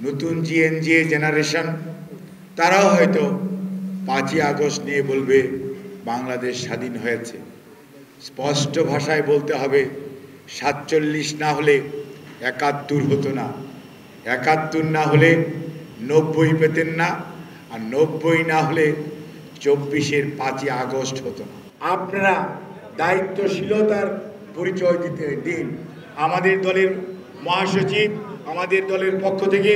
নতুন GNG generation তারাও হয়তো 5ই আগস্ট নিয়ে বলবে বাংলাদেশ স্বাধীন হয়েছে। স্পষ্ট ভাষায় বলতে হবে 47 না হলে 71 হতো না, 71 না হলে 90 পেতেন না, আর 90 না হলে 24-এর 5ই আগস্ট হতো না। আপনারা দায়িত্বশীলতার পরিচয় দিন। আমাদের দলের মহাসচিব আমাদের দলের পক্ষ থেকে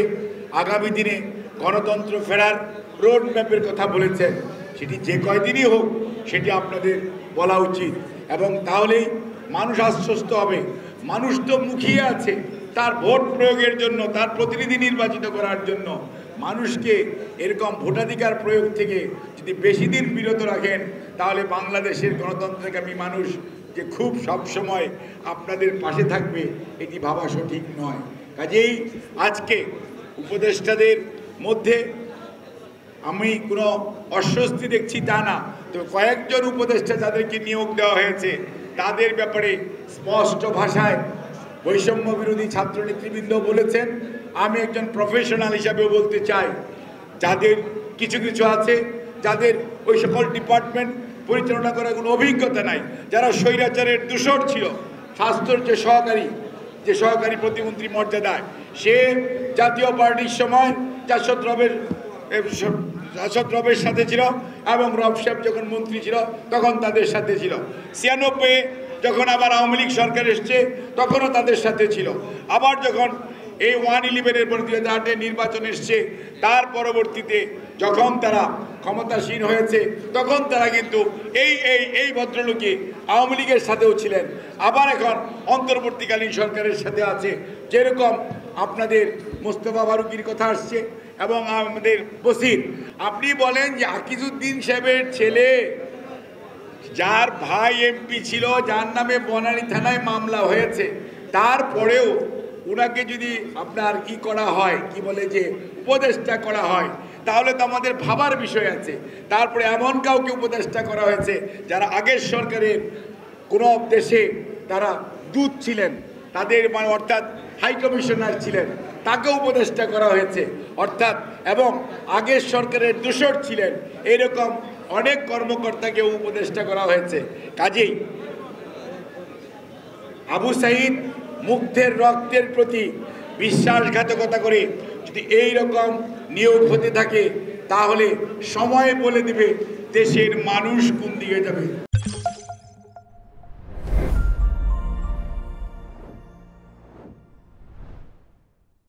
আগামী দিনে গণতন্ত্র ফেরার রোড ম্যাপের কথা বলেছেন। সেটি যে কয়দিনই হোক সেটি আপনাদের বলা উচিত, এবং তাহলেই মানুষ আশ্বস্ত হবে। মানুষ তো মুখিয়ে আছে তার ভোট প্রয়োগের জন্য, তার প্রতিনিধি নির্বাচিত করার জন্য। মানুষকে এরকম ভোটাধিকার প্রয়োগ থেকে যদি বেশি দিন বিরত রাখেন, তাহলে বাংলাদেশের গণতন্ত্রকামী মানুষ যে খুব সবসময় আপনাদের পাশে থাকবে এটি ভাবা সঠিক নয়। কাজেই আজকে উপদেষ্টাদের মধ্যে আমি কোনো অস্বস্তি দেখছি তা না, তো কয়েকজন উপদেষ্টা যাদেরকে নিয়োগ দেওয়া হয়েছে তাদের ব্যাপারে স্পষ্ট ভাষায় বৈষম্য বিরোধী ছাত্র নেতৃবৃন্দ বলেছেন। আমি একজন প্রফেশনাল হিসাবেও বলতে চাই, যাদের কিছু কিছু আছে যাদের ওই সকল ডিপার্টমেন্ট পরিচালনা করার কোনো অভিজ্ঞতা নাই, যারা স্বৈরাচারের দূষর ছিল। স্বাস্থ্যর যে সহকারী প্রতিমন্ত্রী মর্যাদায়, সে জাতীয় পার্টির সময় জাসদ রবের সাথে ছিল, এবং রব সাহেব যখন মন্ত্রী ছিল তখন তাদের সাথে ছিল। 96 যখন আবার আওয়ামী লীগ সরকার এসছে তখনও তাদের সাথে ছিল। আবার যখন এই 111-এর পর 2008-এ নির্বাচন এসছে, তার পরবর্তীতে যখন তারা ক্ষমতাসীন হয়েছে তখন তারা কিন্তু এই ভদ্রলোকে আওয়ামী লীগের সাথেও ছিলেন, আবার এখন অন্তর্বর্তীকালীন সরকারের সাথে আছে। যেরকম আপনাদের মোস্তফা ফারুকীর কথা আসছে এবং আমাদের বসির, আপনি বলেন যে আকিজউদ্দিন সাহেবের ছেলে, যার ভাই এমপি ছিল, যার নামে বনানী থানায় মামলা হয়েছে, তারপরেও উনাকে যদি আপনার কি করা হয়, কি বলে যে উপদেষ্টা করা হয়, তাহলে তো আমাদের ভাবার বিষয় আছে। তারপরে এমন কাউকে উপদেষ্টা করা হয়েছে যারা আগের সরকারের কোনো দেশে তারা দূত ছিলেন, তাদের অর্থাৎ হাই কমিশনার ছিলেন, তাকেও উপদেষ্টা করা হয়েছে, অর্থাৎ এবং আগের সরকারের দূষর ছিলেন, এরকম অনেক কর্মকর্তাকেও উপদেষ্টা করা হয়েছে। কাজেই আবু সাঈদ মুগ্ধের রক্তের প্রতি বিশ্বাসঘাতকতা করে যদি এই রকম নিয়োগ হতে থাকে, তাহলে সময় বলে দিবে দেশের মানুষ কোন দিকে যাবে।